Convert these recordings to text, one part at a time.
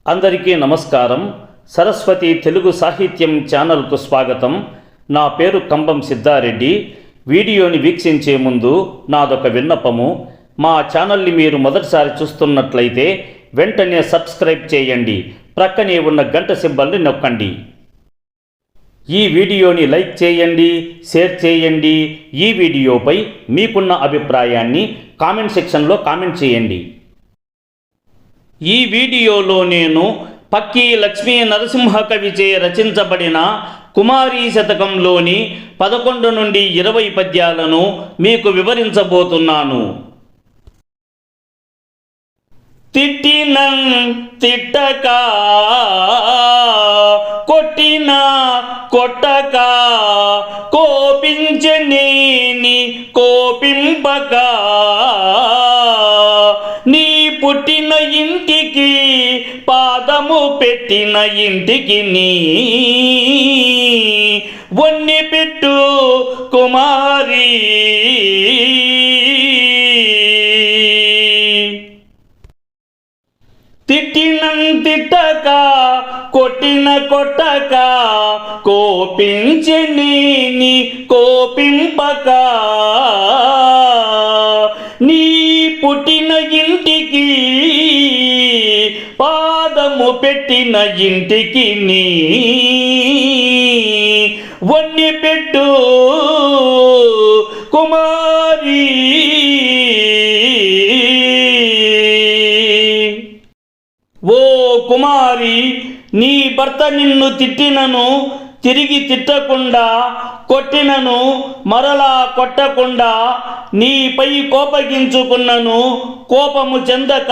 అందరికీ నమస్కారం. సరస్వతి తెలుగు సాహిత్యం ఛానల్కు స్వాగతం. నా పేరు కంబం సిద్ధారెడ్డి. వీడియోని వీక్షించే ముందు నాదొక విన్నపము. మా ఛానల్ని మీరు మొదటిసారి చూస్తున్నట్లయితే వెంటనే సబ్స్క్రైబ్ చేయండి. ప్రక్కనే ఉన్న గంట సింబల్ని నొక్కండి. ఈ వీడియోని లైక్ చేయండి, షేర్ చేయండి. ఈ వీడియోపై మీకున్న అభిప్రాయాన్ని కామెంట్ సెక్షన్లో కామెంట్ చేయండి. ఈ వీడియోలో నేను పక్కీ లక్ష్మీ నరసింహ కవిచే రచించబడిన కుమారీ శతకంలోని 11 నుండి 20 పద్యాలను మీకు వివరించబోతున్నాను. తిట్టిన తిట్టక, కొట్టిన కొట్టక, కోపించనేని కోపింపక, నీ పుట్టిన ఇంటికి పాదము పెట్టిన ఇంటికి నీ వన్ని పెట్టు కుమారి. తిట్టిన తిట్టక, కొట్టిన కొట్టక, కోపించని కోపింపక, నీ పుట్టిన ఇంటికి పాదము పెట్టిన ఇంటికి నీ వన్ని పెట్టు కుమారి. ఓ కుమారి, నీ భర్త నిన్ను తిట్టినను తిరిగి తిట్టకుండా, కొట్టినను మరలా కొట్టకుండా, నీపై కోపగించుకున్నను కోపము చెందక,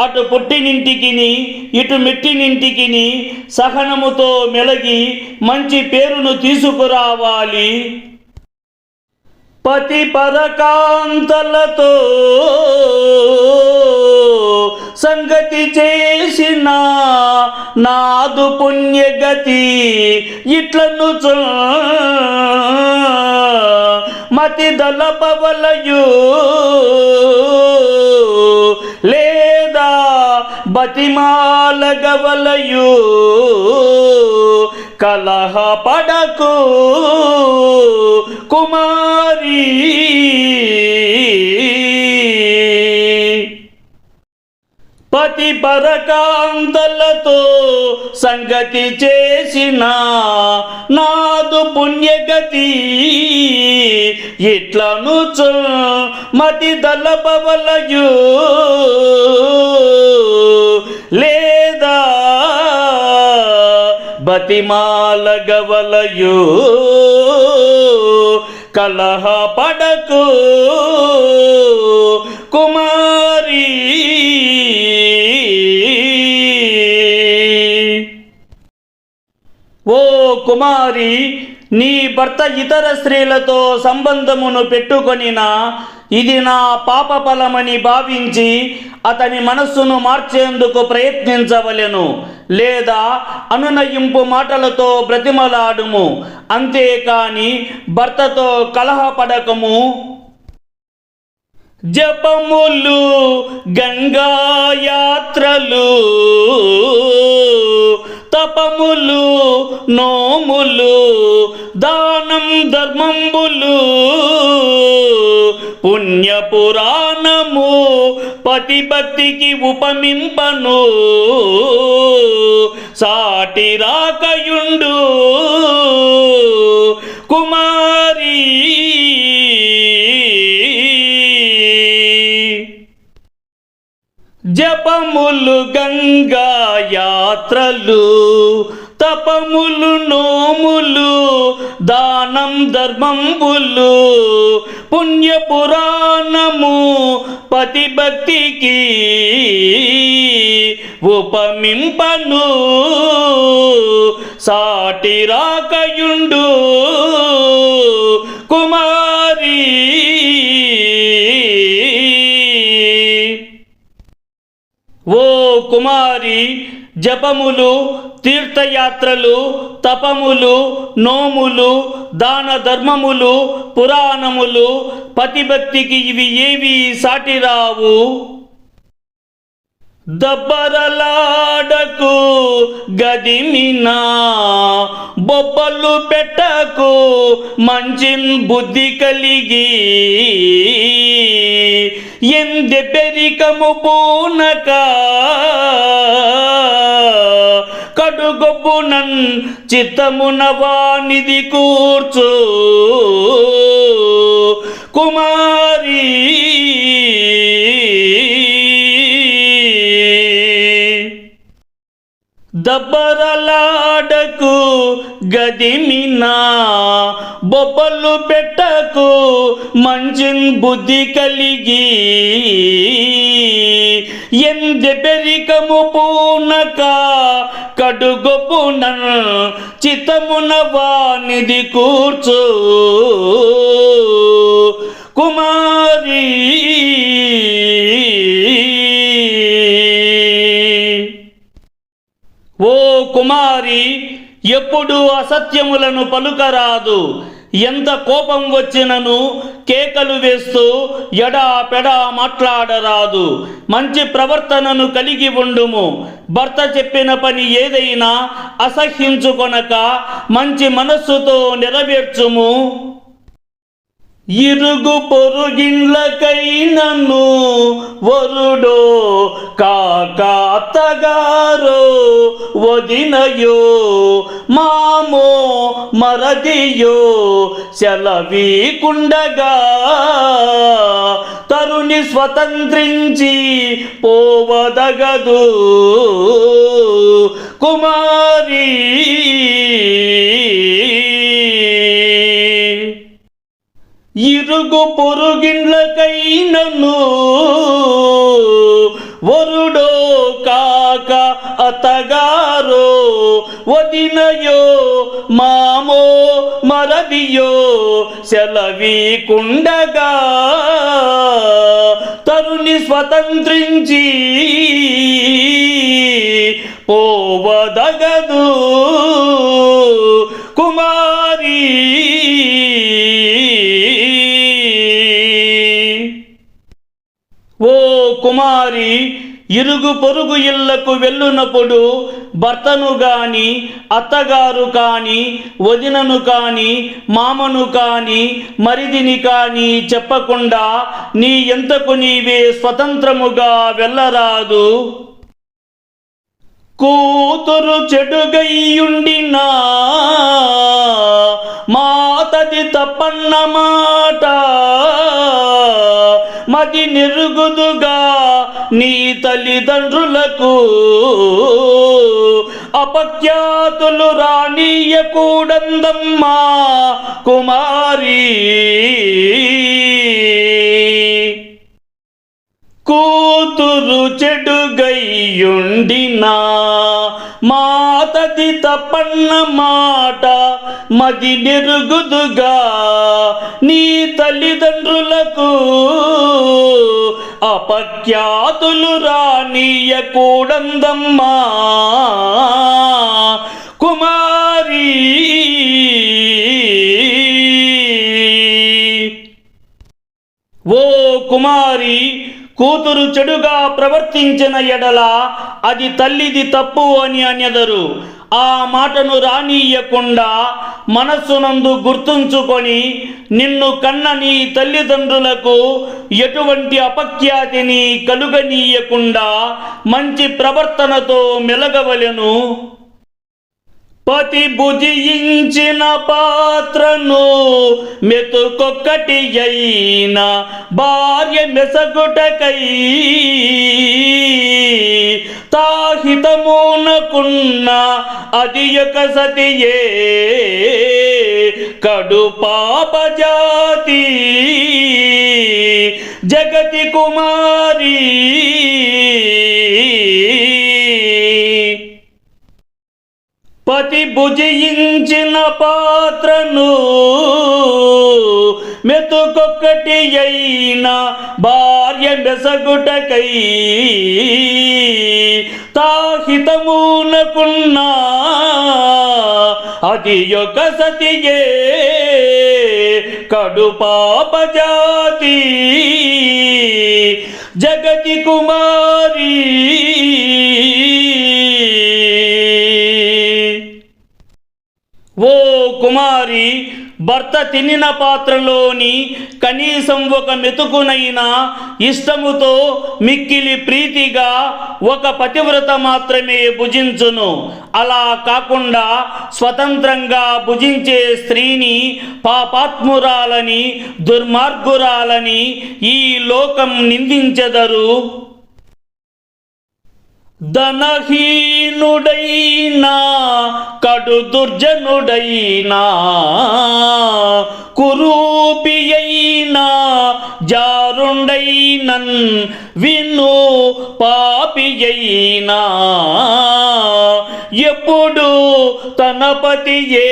అటు పుట్టినింటికిని ఇటు మెట్టినింటికిని సహనముతో మెలగి మంచి పేరును తీసుకురావాలి. పతి పరకాంతలతో సంగతి చేసిన నాదు పుణ్యగతి ఇట్లను మతి దళపవలయు లేదా బతిమాలగవలయు, కలహ పడకు కుమారి. పతి పరకాంతలతో సంగతి చేసిన నాదు పుణ్యగతి ఇట్లను మతి దళపవలయు లేదా బతిమాలగవలయు, కలహ పడకు కుమారి. ఓ కుమారి, నీ భర్త ఇతర స్త్రీలతో సంబంధమును పెట్టుకొనినా ఇది నా పాప ఫలమని భావించి అతని మనస్సును మార్చేందుకు ప్రయత్నించవలెను, లేదా అనునయింపు మాటలతో బ్రతిమలాడుము. అంతేకాని భర్తతో కలహపడకము. జపములు గంగాయాత్రలు, తపములు నోములు, దానం ధర్మంబులు, పుణ్యపురాణము పతిభక్తికి ఉపమింపను, సాటి రాకయుండు కుమారి. జపములు గంగా యాత్రలు, తపములు నోములు, దానం ధర్మంబులు, పుణ్యపురాణము పతిభక్తికి ఉపమింపను, సాటి రాకయుండు కుమారి. ఓ కుమారి, జపములు, తీర్థయాత్రలు, తపములు, నోములు, దాన ధర్మములు, పురాణములు, పతిభక్తికి ఇవి ఏవి సాటిరావు. దబ్బరలాడకు గదిమినా బొబ్బలు పెట్టకు మంచిన్ బుద్ధి కలిగి ఎందెపెరికము పూనక కడుగొబ్బునన్ చిత్తమున వానిది కూర్చు కుమారి దబ్బరలాడకు గదిమినా బొబ్బలు పెట్టకు మంచిన్ బుద్ధి కలిగి ఎందెపెరికము పూనక కడుగొప్పున చిత్తమున వానిది కూర్చు కుమారి ఓ కుమారి, ఎప్పుడు అసత్యములను పలుకరాదు. ఎంత కోపం వచ్చినను కేకలు వేస్తూ ఎడాపెడా మాట్లాడరాదు. మంచి ప్రవర్తనను కలిగి ఉండుము. భర్త చెప్పిన పని ఏదైనా అసహ్యించుకొనక మంచి మనస్సుతో నెరవేర్చుము. ఇరుగు పొరుగిండ్లకైనను వరుడో కాక అత్తగారో వదినయో మామో మరదియో సెలవీకుండగా తరుణి స్వతంత్రించి పోవదగదు కుమారి. ఇరుగు పొరుగిండ్లకైనను వరుడో కాక అత్తగారో వదినయో మామో మరదియో సెలవీకుండగా తరుణి స్వతంత్రించి పోవదగదు కుమారి. ఓ కుమారి, ఇరుగు పొరుగు ఇళ్లకు వెళ్ళునప్పుడు భర్తను గాని అత్తగారు కాని వదినను కాని మామను కాని మరిదిని కాని చెప్పకుండా నీ ఎంతకు నీవే స్వతంత్రముగా వెళ్ళరాదు. కూతురు చెడుగయ్యుండినా మాతది తప్పన్న మాట మది నెరుగుదుగా నీ తల్లిదండ్రులకు. అపఖ్యాతులు రానీయకూడందమ్మా కుమారి. కూతురు చెడుగయ్యుండినా మాతది తప్పన్న మాట మది నెరుగుదుగా నీ తల్లిదండ్రులకు. అపఖ్యాతులు రానీయకూడందమ్మా కుమారి. ఓ కుమారి, కూతురు చెడుగా ప్రవర్తించిన ఎడల అది తల్లిది తప్పు అని అనెదరు. ఆ మాటను రానీయకుండా మనస్సునందు గుర్తుంచుకొని నిన్ను కన్న నీ తల్లిదండ్రులకు ఎటువంటి అపఖ్యాతిని కలుగనీయకుండా మంచి ప్రవర్తనతో మెలగవలెను. పతి భుజించిన పాత్రను మెతుకొక్కటి అయిన భార్య మెసగుటకై తాహితమునకున్న అది ఒక సతియే కడు పాపజాతి జగతి కుమారి. పతి భుజించిన పాత్రను మెతుకొక్కటి అయిన భార్య మెసగుటకై తాహితమునకున్నా అది ఒక సతియే కడు పాపజాతి జగతి కుమారి ఓ కుమారి, భర్త తినిన పాత్రలోని కనీసం ఒక మెతుకునైనా ఇష్టముతో మిక్కిలి ప్రీతిగా ఒక పతివ్రత మాత్రమే భుజించును. అలా కాకుండా స్వతంత్రంగా భుజించే స్త్రీని పాపాత్మురాలని, దుర్మార్గురాలని ఈ లోకం నిందించెదరు. ధనహీనుడైనా కడు దుర్జనుడైనా కురూపియైనా జారుండైనన్ విను పాపియైనా ఎప్పుడు తన పతియే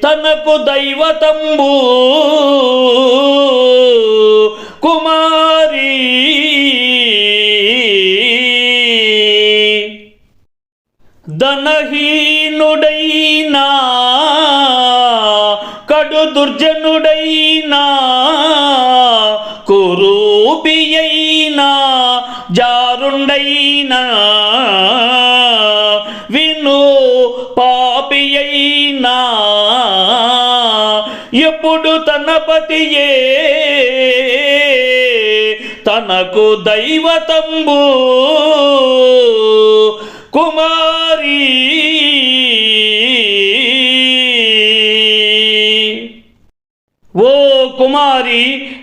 తనకు దైవతంబు కుమారి. ధనహీనుడైనా కడు దుర్జనుడైనా కురూపియైనా జారుండైనా విను పాపియైనా ఎప్పుడు తన పతియే తనకు దైవతంబు కుమారి. ఓ కుమారి,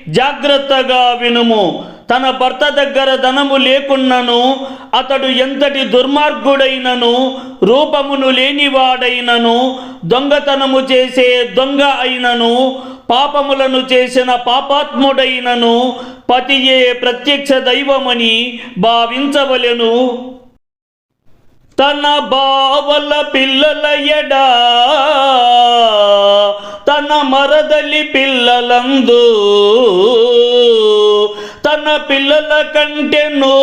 జాగ్రత్తగా వినుము. తన భర్త దగ్గర ధనము లేకున్నను, అతడు ఎంతటి దుర్మార్గుడైనను, రూపమును లేనివాడైనను, దొంగతనము చేసే దొంగ అయినను, పాపములను చేసిన పాపాత్ముడైనను పతియే ప్రత్యక్ష దైవమని భావించవలెను. తన బావల పిల్లల ఎడా తన మరదలి పిల్లలందు తన పిల్లల కంటెను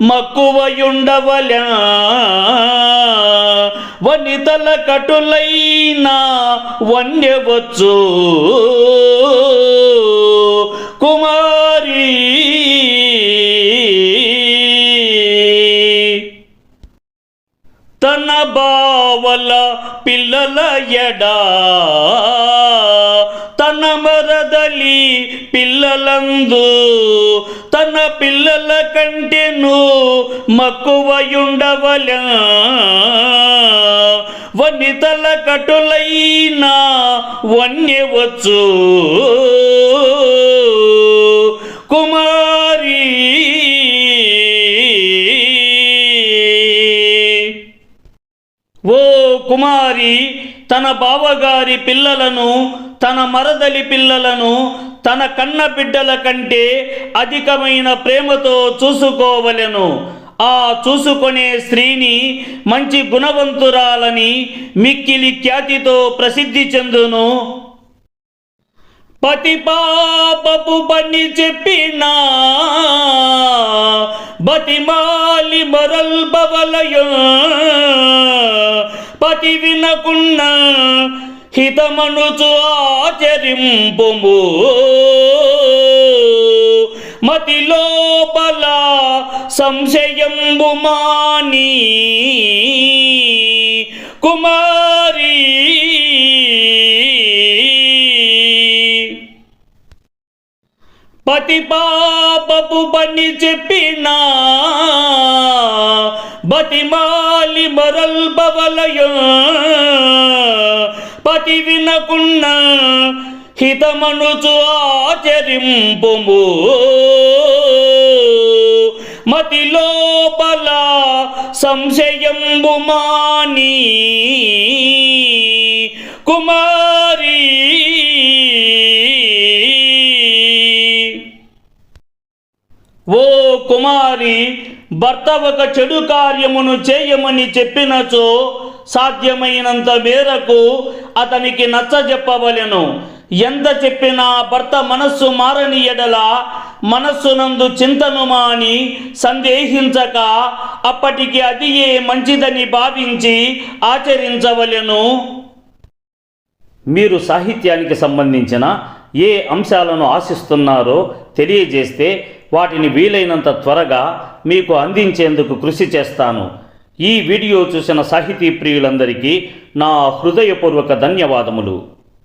మక్కువయుండవలె. వనితల కటులైన వన్యవచ్చు కుమారి. తన బావల పిల్లల ఎడా తన మరదలి పిల్లలందు తన పిల్లల కంటెను మక్కువయుండవలె. వనితల కటులైన వన్యవచ్చు కుమారి. ఓ కుమారి, తన బావగారి పిల్లలను, తన మరదలి పిల్లలను తన కన్న బిడ్డల కంటే అధికమైన ప్రేమతో చూసుకోవలెను. ఆ చూసుకునే స్త్రీని మంచి గుణవంతురాలని మిక్కిలి ఖ్యాతితో ప్రసిద్ధి చెందును. పతి పాపపు పని చెప్పినా బతిమాలి మరల్బవలయ. పతి వినకున్న హితమనుచు ఆచరింపుము. మతి లోపల సంశయంబు మాని కుమారి. పతి పాపపు పని చెప్పినా బతిమాలి మరల్బవలయ. పతి వినకున్న హితమనుచు ఆచరింపుము. మతి లోపల సంశయంబు మాని కుమారి. ఓ కుమారి, భర్త ఒక చెడు కార్యమును చేయమని చెప్పినచో సాధ్యమైనంత మేరకు అతనికి నచ్చజెప్పవలెను. ఎంత చెప్పినా భర్త మనస్సు మారని ఎడల మనస్సునందు చింతను మాని సందేహించక అప్పటికి అదియే మంచిదని భావించి ఆచరించవలెను. మీరు సాహిత్యానికి సంబంధించిన ఏ అంశాలను ఆశిస్తున్నారో తెలియజేస్తే వాటిని వీలైనంత త్వరగా మీకు అందించేందుకు కృషి చేస్తాను. ఈ వీడియో చూసిన సాహితీ ప్రియులందరికీ నా హృదయపూర్వక ధన్యవాదములు.